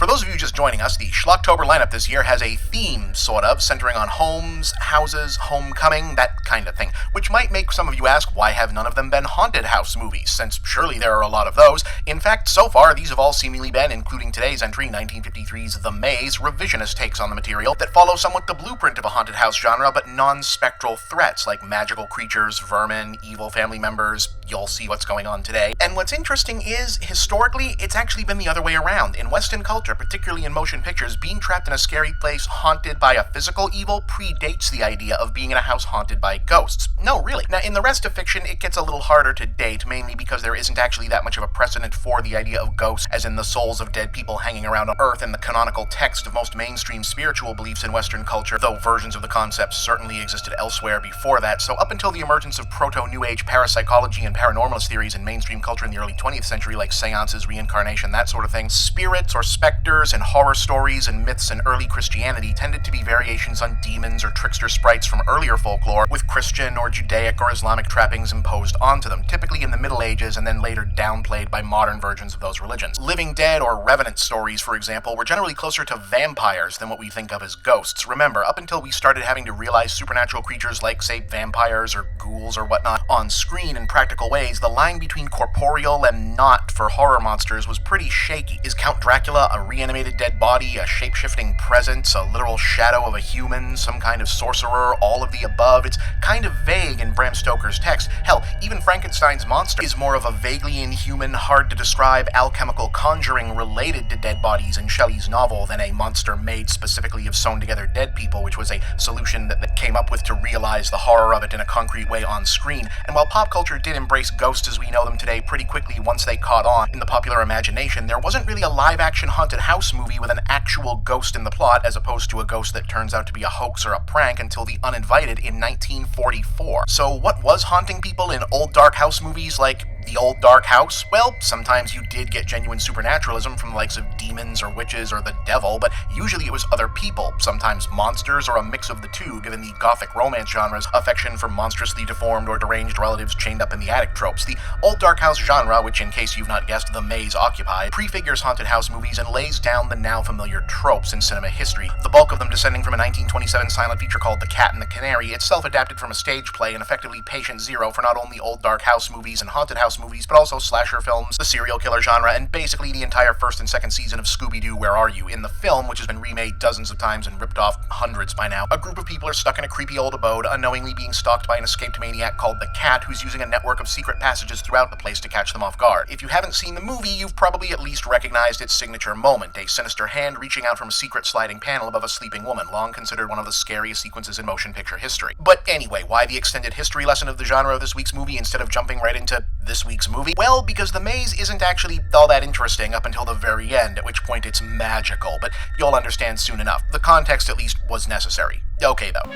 For those of you just joining us, the Schlocktober lineup this year has a theme, sort of, centering on homes, houses, homecoming, that kind of thing, which might make some of you ask, why have none of them been haunted house movies, since surely there are a lot of those. In fact, so far, these have all seemingly been, including today's entry, 1953's The Maze, revisionist takes on the material that follow somewhat the blueprint of a haunted house genre, but non-spectral threats like magical creatures, vermin, evil family members. You'll see what's going on today. And what's interesting is, historically, it's actually been the other way around. In Western culture, particularly in motion pictures, being trapped in a scary place haunted by a physical evil predates the idea of being in a house haunted by ghosts. No, really. Now, in the rest of fiction, it gets a little harder to date, mainly because there isn't actually that much of a precedent for the idea of ghosts, as in the souls of dead people hanging around on Earth in the canonical text of most mainstream spiritual beliefs in Western culture, though versions of the concept certainly existed elsewhere before that. So up until the emergence of proto-New Age parapsychology and paranormalist theories in mainstream culture in the early 20th century, like seances, reincarnation, that sort of thing, spirits or specters and horror stories and myths in early Christianity tended to be variations on demons or trickster sprites from earlier folklore, with Christian or Judaic or Islamic trappings imposed onto them, typically in the Middle Ages and then later downplayed by modern versions of those religions. Living dead or revenant stories, for example, were generally closer to vampires than what we think of as ghosts. Remember, up until we started having to realize supernatural creatures like, say, vampires or ghouls or whatnot on screen in practical ways, the line between corporeal and not for horror monsters was pretty shaky. Is Count Dracula a reanimated dead body, a shape-shifting presence, a literal shadow of a human, some kind of sorcerer, all of the above? It's kind of vague in Bram Stoker's text. Hell, even Frankenstein's monster is more of a vaguely inhuman, hard-to-describe alchemical conjuring related to dead bodies in Shelley's novel than a monster made specifically of sewn-together dead people, which was a solution that came up with to realize the horror of it in a concrete way on screen. And while pop culture did embrace ghosts as we know them today pretty quickly once they caught on in the popular imagination, there wasn't really a live-action haunted house movie with an actual ghost in the plot, as opposed to a ghost that turns out to be a hoax or a prank, until The Uninvited in 1944. So what was haunting people in old dark house movies like The Old Dark House? Well, sometimes you did get genuine supernaturalism from the likes of demons or witches or the devil, but usually it was other people, sometimes monsters or a mix of the two, given the gothic romance genre's affection for monstrously deformed or deranged relatives chained up in the attic tropes. The old dark house genre, which in case you've not guessed, The Maze occupied, prefigures haunted house movies and lays down the now familiar tropes in cinema history, the bulk of them descending from a 1927 silent feature called The Cat and the Canary, itself adapted from a stage play and effectively patient zero for not only old dark house movies and haunted house movies, but also slasher films, the serial killer genre, and basically the entire first and second season of Scooby-Doo Where Are You? In the film, which has been remade dozens of times and ripped off hundreds by now, a group of people are stuck in a creepy old abode, unknowingly being stalked by an escaped maniac called the Cat, who's using a network of secret passages throughout the place to catch them off guard. If you haven't seen the movie, you've probably at least recognized its signature moment, a sinister hand reaching out from a secret sliding panel above a sleeping woman, long considered one of the scariest sequences in motion picture history. But anyway, why the extended history lesson of the genre of this week's movie instead of jumping right into this week's movie? Well, because The Maze isn't actually all that interesting up until the very end, at which point it's magical, but you'll understand soon enough. The context, at least, was necessary. Okay, though.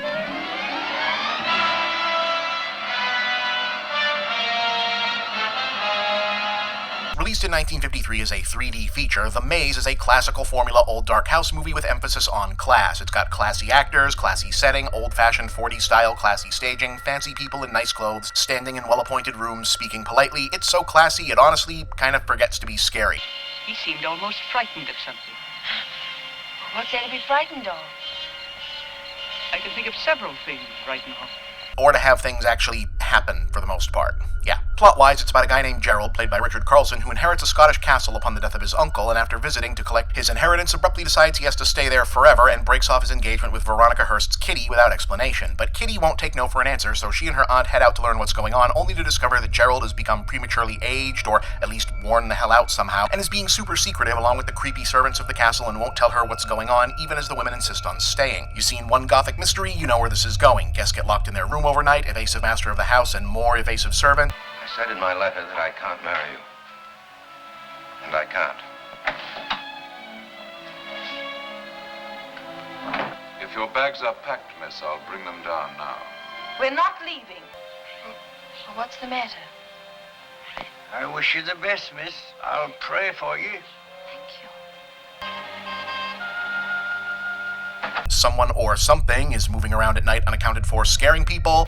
Released in 1953 as a 3D feature, The Maze is a classical formula old dark house movie with emphasis on class. It's got classy actors, classy setting, old-fashioned 40s style classy staging, fancy people in nice clothes, standing in well-appointed rooms, speaking politely. It's so classy it honestly kind of forgets to be scary. He seemed almost frightened of something. What's there to be frightened of? I can think of several things right now. Or to have things actually happen, for the most part. Yeah. Plot-wise, it's about a guy named Gerald, played by Richard Carlson, who inherits a Scottish castle upon the death of his uncle, and after visiting to collect his inheritance, abruptly decides he has to stay there forever and breaks off his engagement with Veronica Hearst's Kitty without explanation. But Kitty won't take no for an answer, so she and her aunt head out to learn what's going on, only to discover that Gerald has become prematurely aged, or at least worn the hell out somehow, and is being super secretive along with the creepy servants of the castle and won't tell her what's going on, even as the women insist on staying. You've seen one gothic mystery, you know where this is going. Guests get locked in their room overnight, evasive master of the house, and more evasive servant. I said in my letter that I can't marry you. And I can't. If your bags are packed, miss, I'll bring them down now. We're not leaving. Well, what's the matter? I wish you the best, miss. I'll pray for you. Thank you. Someone or something is moving around at night unaccounted for, scaring people.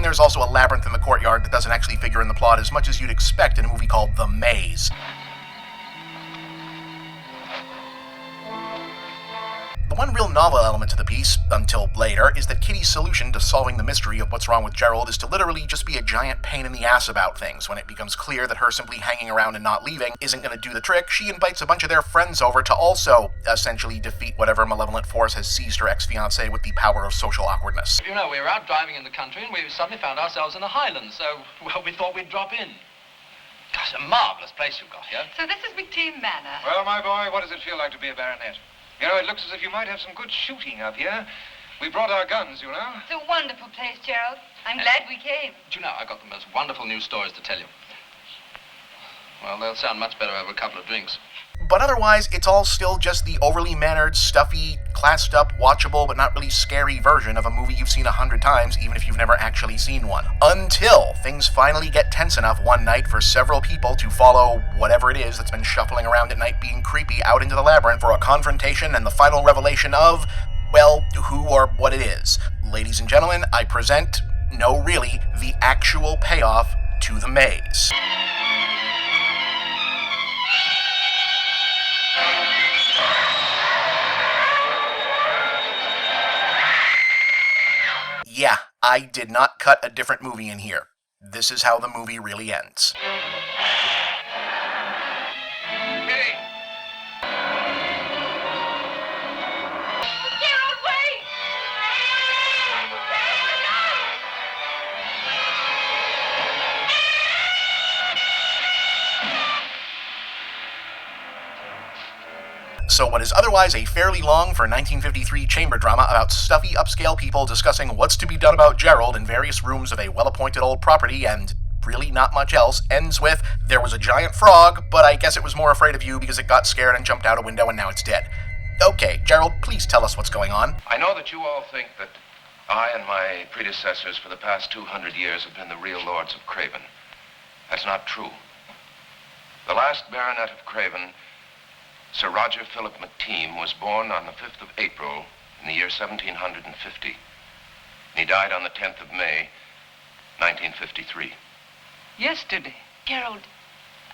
there's also a labyrinth in the courtyard that doesn't actually figure in the plot as much as you'd expect in a movie called The Maze. The one real novel element to the piece, until later, is that Kitty's solution to solving the mystery of what's wrong with Gerald is to literally just be a giant pain in the ass about things. When it becomes clear that her simply hanging around and not leaving isn't going to do the trick, she invites a bunch of their friends over to also, essentially, defeat whatever malevolent force has seized her ex-fiancé with the power of social awkwardness. You know, we were out driving in the country and we suddenly found ourselves in the Highlands, so, well, we thought we'd drop in. Gosh, a marvellous place you've got here. So this is McTeam Manor. Well, my boy, what does it feel like to be a baronet? You know, it looks as if you might have some good shooting up here. We brought our guns, you know. It's a wonderful place, Gerald. I'm glad we came. Do you know, I've got the most wonderful news stories to tell you. Well, they'll sound much better over a couple of drinks. But otherwise, it's all still just the overly mannered, stuffy, classed up, watchable, but not really scary version of a movie you've seen 100 times, even if you've never actually seen one. Until things finally get tense enough one night for several people to follow whatever it is that's been shuffling around at night being creepy out into the labyrinth for a confrontation and the final revelation of, well, who or what it is. Ladies and gentlemen, I present, no really, the actual payoff to The Maze. Yeah, I did not cut a different movie in here. This is how the movie really ends. Kitty! Gerald, wait! So what is otherwise a fairly long for 1953 chamber drama about stuffy upscale people discussing what's to be done about Gerald in various rooms of a well-appointed old property and really not much else ends with, there was a giant frog, but I guess it was more afraid of you because it got scared and jumped out a window and now it's dead. Okay, Gerald, please tell us what's going on. I know that you all think that I and my predecessors for the past 200 years have been the real lords of Craven. That's not true. The last baronet of Craven, Sir Roger Philip McTeam, was born on the 5th of April in the year 1750. And he died on the 10th of May, 1953. Yesterday. Gerald,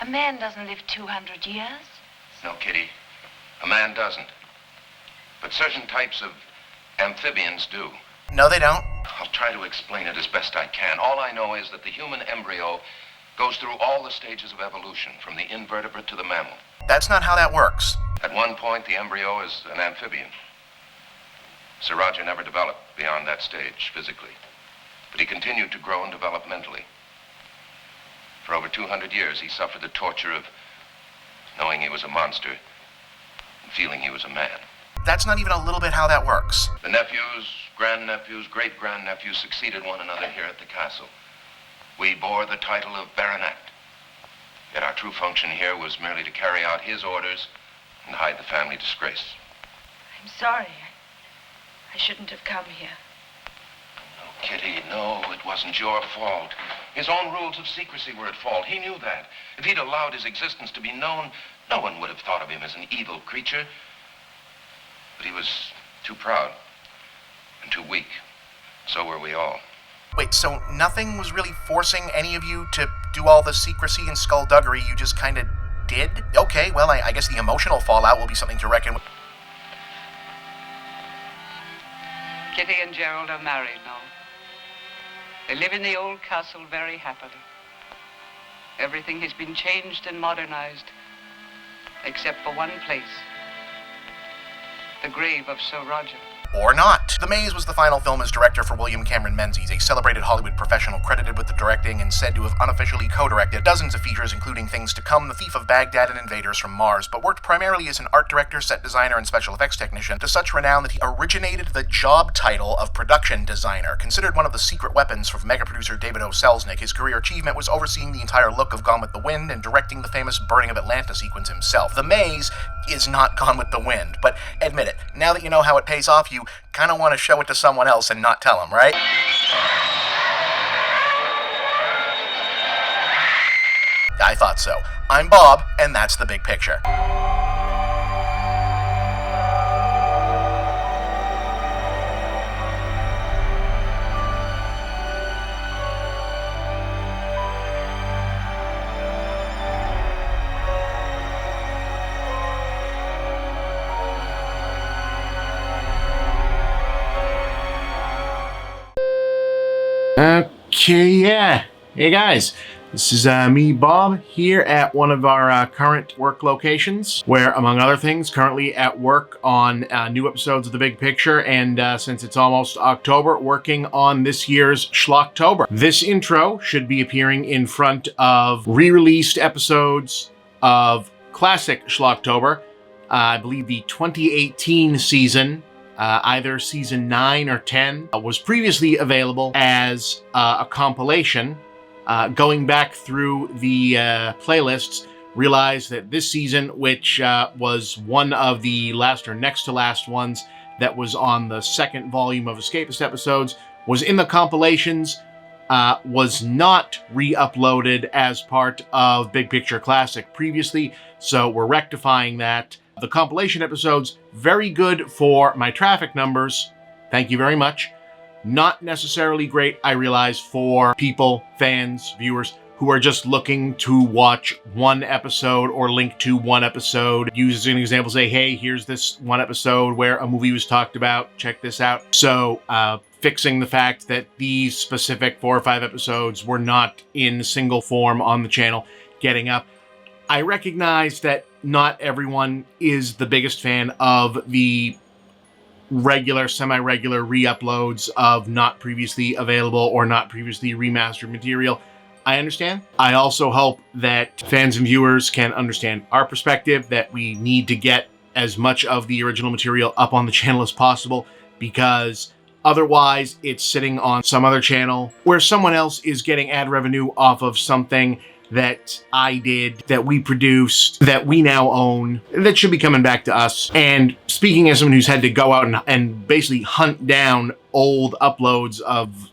a man doesn't live 200 years. No, Kitty, a man doesn't. But certain types of amphibians do. No, they don't. I'll try to explain it as best I can. All I know is that the human embryo goes through all the stages of evolution, from the invertebrate to the mammal. That's not how that works. At one point, the embryo is an amphibian. Sir Roger never developed beyond that stage physically, but he continued to grow and develop mentally. For over 200 years, he suffered the torture of knowing he was a monster and feeling he was a man. That's not even a little bit how that works. The nephews, grandnephews, great-grandnephews succeeded one another here at the castle. We bore the title of baronet. Yet our true function here was merely to carry out his orders and hide the family disgrace. I'm sorry. I shouldn't have come here. No, Kitty, no, it wasn't your fault. His own rules of secrecy were at fault. He knew that. If he'd allowed his existence to be known, no one would have thought of him as an evil creature. But he was too proud and too weak. So were we all. Wait, so nothing was really forcing any of you to do all the secrecy and skullduggery, you just kind of did? Okay, well, I guess the emotional fallout will be something to reckon with. Kitty and Gerald are married now. They live in the old castle very happily. Everything has been changed and modernized, except for one place. The grave of Sir Roger. Or not. The Maze was the final film as director for William Cameron Menzies, a celebrated Hollywood professional credited with the directing and said to have unofficially co-directed dozens of features including Things to Come, The Thief of Baghdad, and Invaders from Mars, but worked primarily as an art director, set designer, and special effects technician to such renown that he originated the job title of production designer. Considered one of the secret weapons for mega producer David O. Selznick, his career achievement was overseeing the entire look of Gone with the Wind and directing the famous Burning of Atlanta sequence himself. The Maze is not Gone with the Wind, but admit it, now that you know how it pays off, you kind of want to show it to someone else and not tell them, right? I thought so. I'm Bob, and that's the big picture. Okay, yeah. Hey guys, this is me, Bob, here at one of our current work locations, where, among other things, currently at work on new episodes of The Big Picture, and since it's almost October, working on this year's Schlocktober. This intro should be appearing in front of re-released episodes of classic Schlocktober. I believe the 2018 season, either season 9 or 10, was previously available as a compilation. Going back through the playlists, realized that this season, which was one of the last or next to last ones that was on the second volume of Escapist episodes, was in the compilations, was not re-uploaded as part of Big Picture Classic previously, so we're rectifying that. The compilation episodes, very good for my traffic numbers. Thank you very much. Not necessarily great, I realize, for people, fans, viewers, who are just looking to watch one episode or link to one episode. Use as an example, say, hey, here's this one episode where a movie was talked about. Check this out. So, fixing the fact that these specific 4 or 5 episodes were not in single form on the channel, getting up. I recognize that not everyone is the biggest fan of the regular, semi-regular re-uploads of not previously available or not previously remastered material. I understand. I also hope that fans and viewers can understand our perspective, that we need to get as much of the original material up on the channel as possible, because otherwise it's sitting on some other channel where someone else is getting ad revenue off of something that I did, that we produced, that we now own, that should be coming back to us. And speaking as someone who's had to go out and basically hunt down old uploads of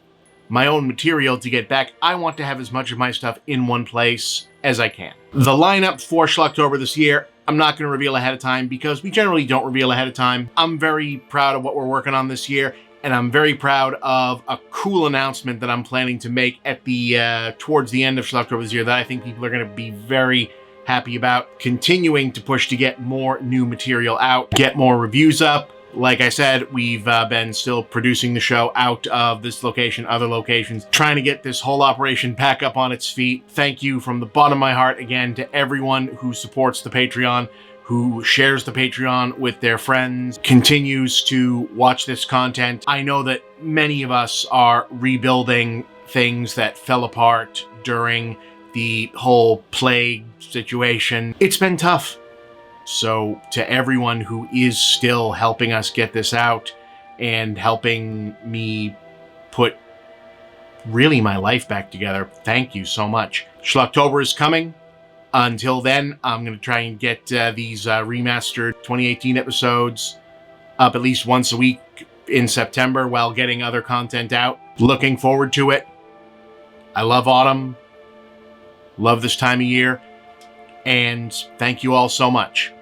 my own material to get back, I want to have as much of my stuff in one place as I can. The lineup for Schlocktober this year, I'm not going to reveal ahead of time because we generally don't reveal ahead of time. I'm very proud of what we're working on this year, and I'm very proud of a cool announcement that I'm planning to make at the towards the end of Schlocktober this year that I think people are going to be very happy about. Continuing to push to get more new material out, get more reviews up. Like I said, we've been still producing the show out of this location, other locations, trying to get this whole operation back up on its feet. Thank you from the bottom of my heart again to everyone who supports the Patreon, who shares the Patreon with their friends, continues to watch this content. I know that many of us are rebuilding things that fell apart during the whole plague situation. It's been tough. So to everyone who is still helping us get this out and helping me put really my life back together, thank you so much. Schlocktober is coming. Until then, I'm going to try and get these remastered 2018 episodes up at least once a week in September while getting other content out. Looking forward to it. I love autumn. Love this time of year. And thank you all so much.